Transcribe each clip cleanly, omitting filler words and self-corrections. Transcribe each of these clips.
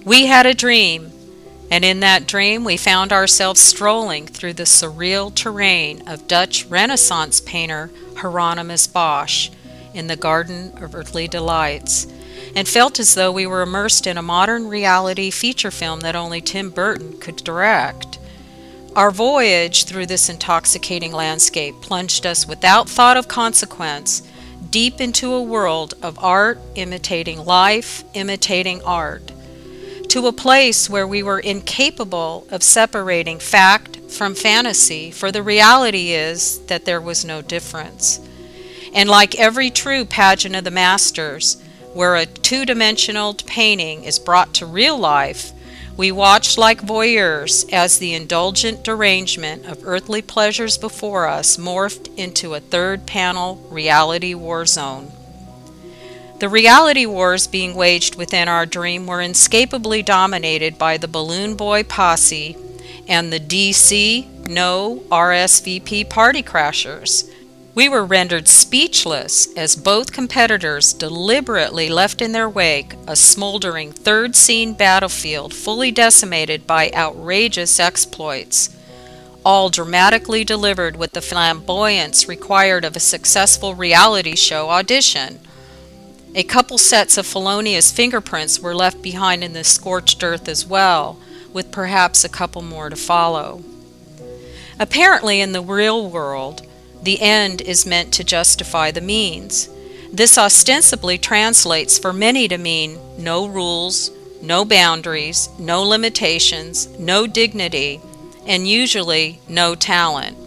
We had a dream, and in that dream we found ourselves strolling through the surreal terrain of Dutch Renaissance painter Hieronymus Bosch in the Garden of Earthly Delights, and felt as though we were immersed in a modern reality feature film that only Tim Burton could direct. Our voyage through this intoxicating landscape plunged us without thought of consequence deep into a world of art imitating life, imitating art, to a place where we were incapable of separating fact from fantasy, for the reality is that there was no difference. And like every true pageant of the masters, where a two-dimensional painting is brought to real life, we watched like voyeurs as the indulgent derangement of earthly pleasures before us morphed into a third-panel reality war zone. The reality wars being waged within our dream were inescapably dominated by the Balloon Boy posse and the DC No RSVP party crashers. We were rendered speechless as both competitors deliberately left in their wake a smoldering third-scene battlefield fully decimated by outrageous exploits, all dramatically delivered with the flamboyance required of a successful reality show audition. A couple sets of felonious fingerprints were left behind in the scorched earth as well, with perhaps a couple more to follow. Apparently, in the real world, the end is meant to justify the means. This ostensibly translates for many to mean no rules, no boundaries, no limitations, no dignity, and usually no talent.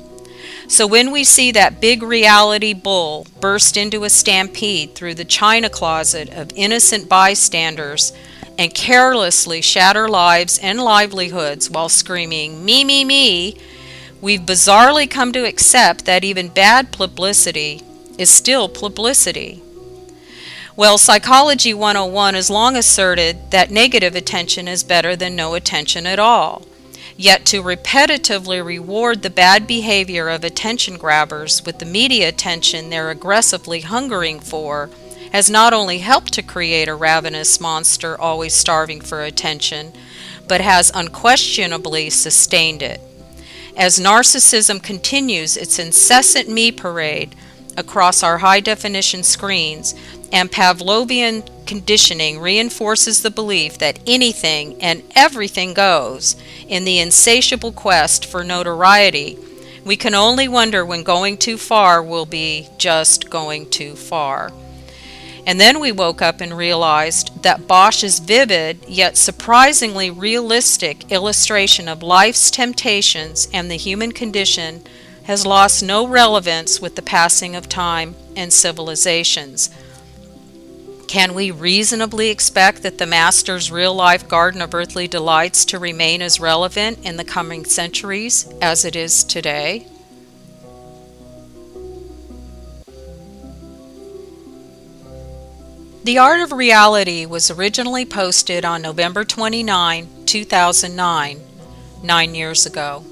So when we see that big reality bull burst into a stampede through the china closet of innocent bystanders and carelessly shatter lives and livelihoods while screaming, "Me, me, me," we've bizarrely come to accept that even bad publicity is still publicity. Well, Psychology 101 has long asserted that negative attention is better than no attention at all. Yet to repetitively reward the bad behavior of attention grabbers with the media attention they're aggressively hungering for has not only helped to create a ravenous monster always starving for attention, but has unquestionably sustained it. As narcissism continues its incessant me parade across our high-definition screens, and Pavlovian conditioning reinforces the belief that anything and everything goes in the insatiable quest for notoriety, we can only wonder when going too far will be just going too far. And then we woke up and realized that Bosch's vivid yet surprisingly realistic illustration of life's temptations and the human condition has lost no relevance with the passing of time and civilizations. Can we reasonably expect that the Master's real-life Garden of Earthly Delights to remain as relevant in the coming centuries as it is today? The Art of Reality was originally posted on November 29, 2009, 9 years ago.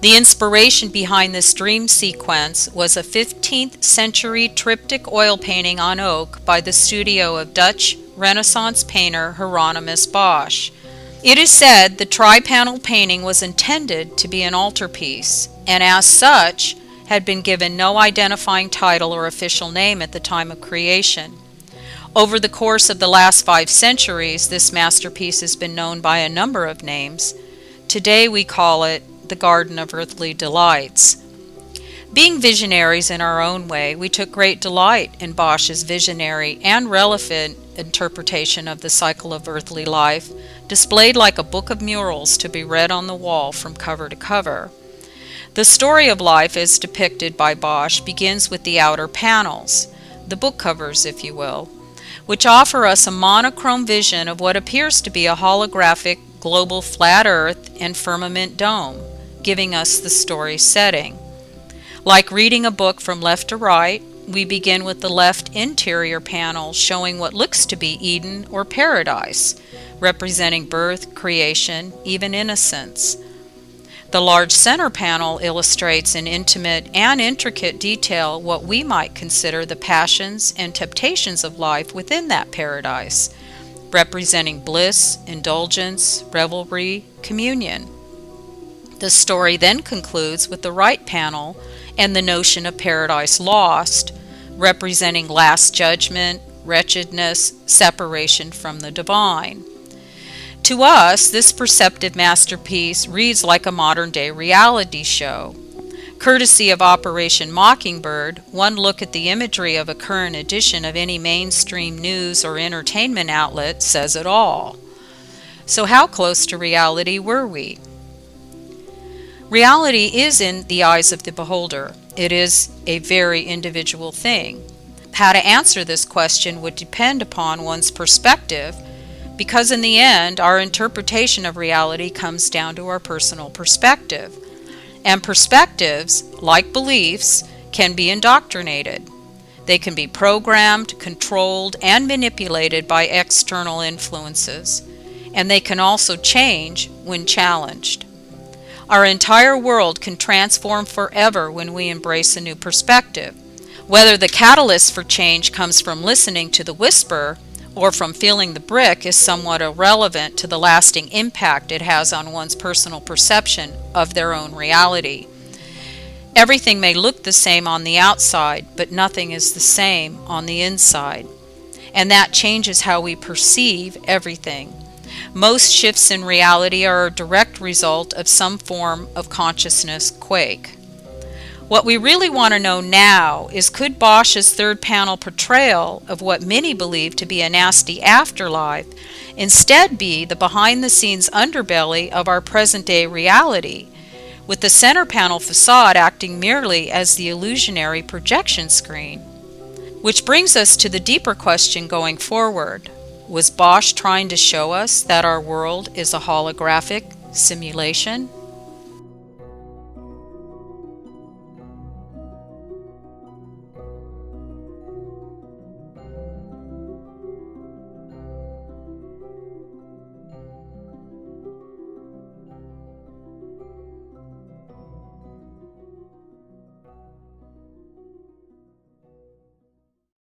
The inspiration behind this dream sequence was a 15th century triptych oil painting on oak by the studio of Dutch Renaissance painter Hieronymus Bosch. It is said the tri-panel painting was intended to be an altarpiece, and as such had been given no identifying title or official name at the time of creation. Over the course of the last 5 centuries, this masterpiece has been known by a number of names. Today we call it the Garden of Earthly Delights. Being visionaries in our own way, we took great delight in Bosch's visionary and relevant interpretation of the cycle of earthly life, displayed like a book of murals to be read on the wall from cover to cover. The story of life as depicted by Bosch begins with the outer panels, the book covers if you will, which offer us a monochrome vision of what appears to be a holographic global flat earth and firmament dome, giving us the story setting. Like reading a book from left to right, we begin with the left interior panel showing what looks to be Eden or paradise, representing birth, creation, even innocence. The large center panel illustrates in intimate and intricate detail what we might consider the passions and temptations of life within that paradise, representing bliss, indulgence, revelry, communion. The story then concludes with the right panel and the notion of paradise lost, representing last judgment, wretchedness, separation from the divine. To us, this perceptive masterpiece reads like a modern-day reality show. Courtesy of Operation Mockingbird, one look at the imagery of a current edition of any mainstream news or entertainment outlet says it all. So how close to reality were we? Reality is in the eyes of the beholder. It is a very individual thing. How to answer this question would depend upon one's perspective, because in the end, our interpretation of reality comes down to our personal perspective. And perspectives, like beliefs, can be indoctrinated. They can be programmed, controlled, and manipulated by external influences. And they can also change when challenged. Our entire world can transform forever when we embrace a new perspective. Whether the catalyst for change comes from listening to the whisper or from feeling the brick is somewhat irrelevant to the lasting impact it has on one's personal perception of their own reality. Everything may look the same on the outside, but nothing is the same on the inside. And that changes how we perceive everything. Most shifts in reality are a direct result of some form of consciousness quake. What we really want to know now is, could Bosch's third panel portrayal of what many believe to be a nasty afterlife instead be the behind-the-scenes underbelly of our present-day reality, with the center panel facade acting merely as the illusionary projection screen? Which brings us to the deeper question going forward. Was Bosch trying to show us that our world is a holographic simulation?